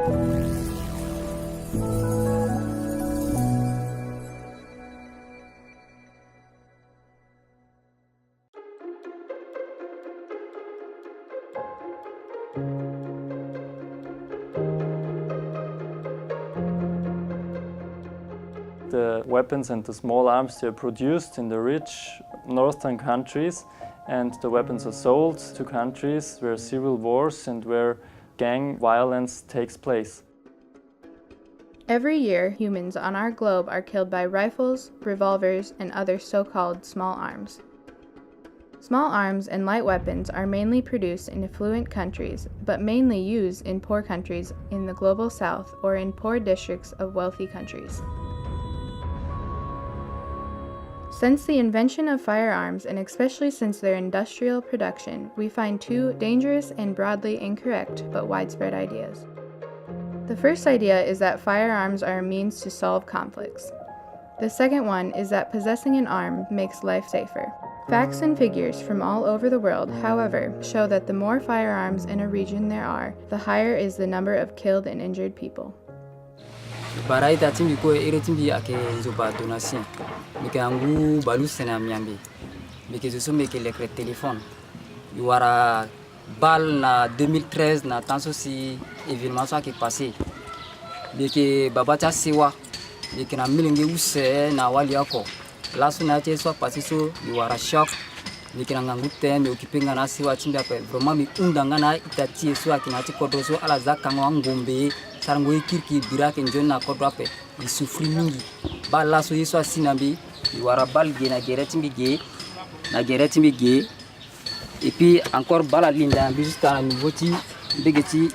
The weapons and the small arms, they are produced in the rich northern countries, and the weapons are sold to countries where civil wars and where gang violence takes place. Every year, humans on our globe are killed by rifles, revolvers, and other so-called small arms. Small arms and light weapons are mainly produced in affluent countries, but mainly used in poor countries in the global south or in poor districts of wealthy countries. Since the invention of firearms, and especially since their industrial production, we find two dangerous and broadly incorrect but widespread ideas. The first idea is that firearms are a means to solve conflicts. The second one is that possessing an arm makes life safer. Facts and figures from all over the world, however, show that the more firearms in a region there are, the higher is the number of killed and injured people. Barai ta timbi ko ere timbi ake nzoba donation mike angu balu sena miambi mike zo meke lekre téléphone yuara bal na 2013 na tanso si événement ça qui passé mike babata siwa mike na milinge use na wali ako la suna te so passé so yuara shock mike na ngangu te me occupé ngana siwa timbi ape vraiment mi undanga na itati so akina ti kodoso ala zakanga ngombe sarango kirki birake njonna ko drope il souffri mingi balla so yeso asinambi iwara bal ge na geretimbi ge et puis encore bala linda jusqu'à niveau ti begeti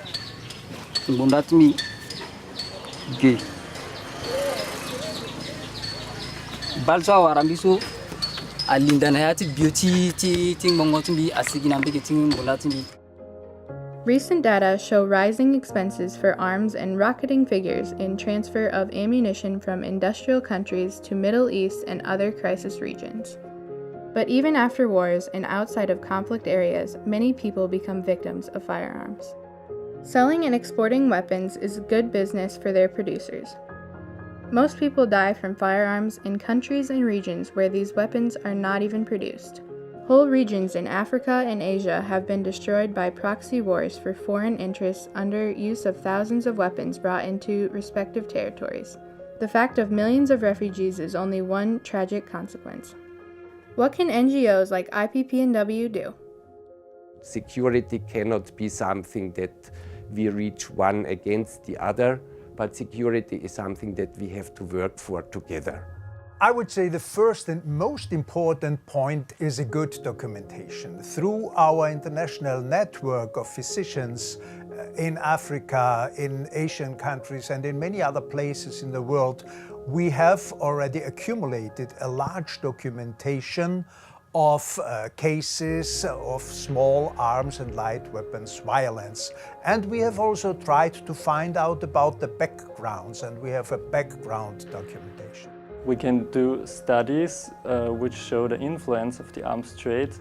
mbondatimi ge bal so warambi so alinda na yati beauty ti mongotimbi asigina begeti mbondatimi. Recent data show rising expenses for arms and rocketing figures in transfer of ammunition from industrial countries to Middle East and other crisis regions. But even after wars and outside of conflict areas, many people become victims of firearms. Selling and exporting weapons is good business for their producers. Most people die from firearms in countries and regions where these weapons are not even produced. Whole regions in Africa and Asia have been destroyed by proxy wars for foreign interests under use of thousands of weapons brought into respective territories. The fact of millions of refugees is only one tragic consequence. What can NGOs like IPPNW do? Security cannot be something that we reach one against the other, but security is something that we have to work for together. I would say the first and most important point is a good documentation. Through our international network of physicians in Africa, in Asian countries, and in many other places in the world, we have already accumulated a large documentation of cases of small arms and light weapons violence. And we have also tried to find out about the backgrounds, and we have a background documentation. We can do studies which show the influence of the arms trade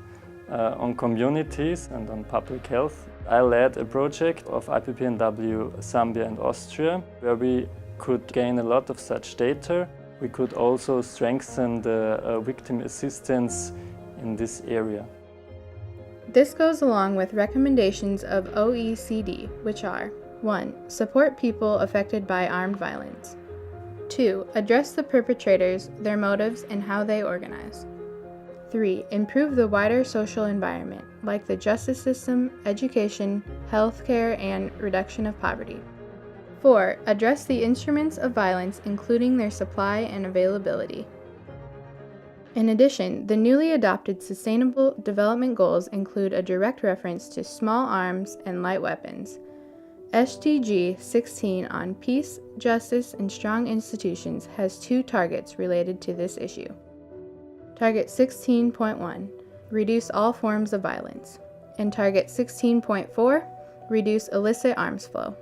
on communities and on public health. I led a project of IPPNW Zambia and Austria where we could gain a lot of such data. We could also strengthen the victim assistance in this area. This goes along with recommendations of OECD, which are 1. Support people affected by armed violence. 2. Address the perpetrators, their motives, and how they organize. 3. Improve the wider social environment, like the justice system, education, healthcare, and reduction of poverty. 4. Address the instruments of violence, including their supply and availability. In addition, the newly adopted Sustainable Development Goals include a direct reference to small arms and light weapons. SDG 16 on peace, justice, and strong institutions has 2 targets related to this issue. Target 16.1, reduce all forms of violence, and Target 16.4, reduce illicit arms flow.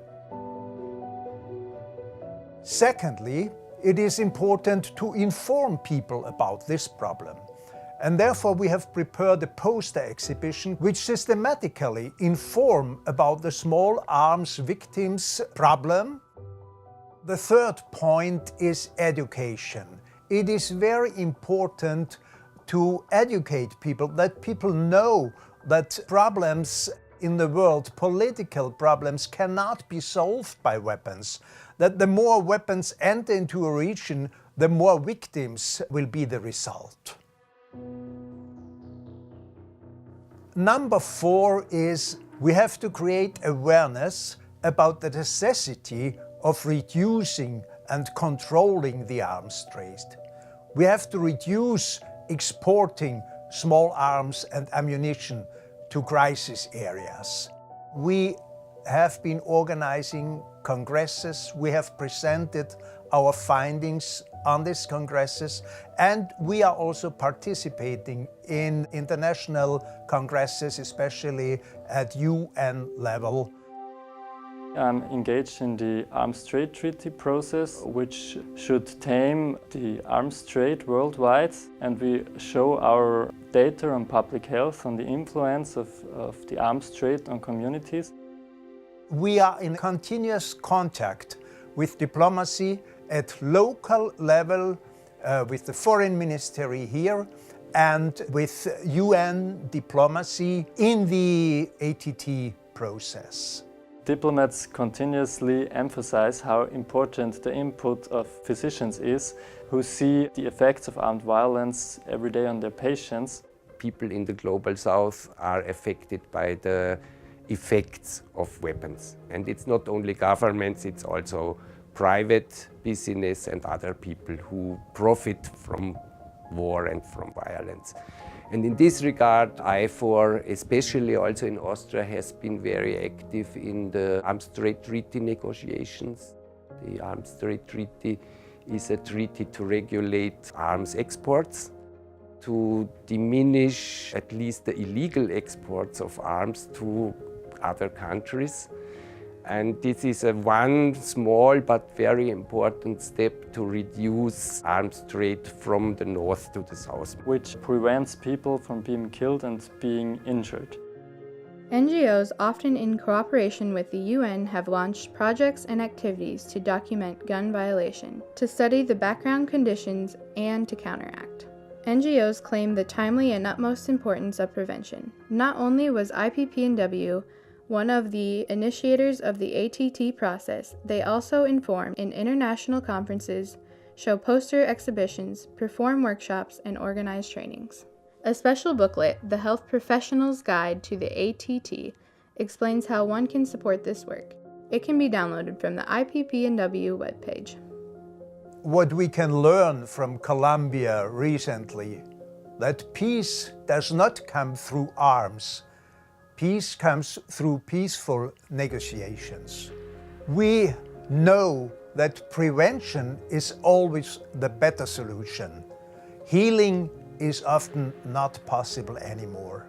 Secondly, it is important to inform people about this problem. And therefore we have prepared a poster exhibition which systematically inform about the small arms victims problem. The third point is education. It is very important to educate people, that people know that problems in the world, political problems, cannot be solved by weapons. That the more weapons enter into a region, the more victims will be the result. Number 4 is we have to create awareness about the necessity of reducing and controlling the arms trade. We have to reduce exporting small arms and ammunition to crisis areas. We have been organizing congresses, we have presented our findings on these congresses, and we are also participating in international congresses, especially at UN level. I'm engaged in the Arms Trade Treaty process, which should tame the arms trade worldwide, and we show our data on public health, on the influence of the arms trade on communities. We are in continuous contact with diplomacy at local level, with the foreign ministry here, and with UN diplomacy in the ATT process. Diplomats continuously emphasize how important the input of physicians is, who see the effects of armed violence every day on their patients. People in the global south are affected by the effects of weapons. And it's not only governments, it's also private business and other people who profit from war and from violence. And in this regard, IFOR, especially also in Austria, has been very active in the Arms Trade Treaty negotiations. The Arms Trade Treaty is a treaty to regulate arms exports, to diminish at least the illegal exports of arms to other countries. And this is one small but very important step to reduce arms trade from the north to the south, which prevents people from being killed and being injured. NGOs, often in cooperation with the UN, have launched projects and activities to document gun violation, to study the background conditions, and to counteract. NGOs claim the timely and utmost importance of prevention. Not only was IPPNW one of the initiators of the ATT process, they also inform in international conferences, show poster exhibitions, perform workshops, and organize trainings. A special booklet, The Health Professional's Guide to the ATT, explains how one can support this work. It can be downloaded from the IPPNW webpage. What we can learn from Colombia recently, that peace does not come through arms. Peace comes through peaceful negotiations. We know that prevention is always the better solution. Healing is often not possible anymore.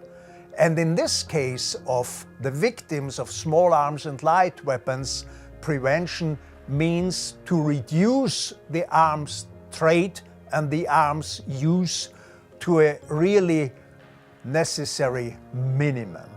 And in this case of the victims of small arms and light weapons, prevention means to reduce the arms trade and the arms use to a really necessary minimum.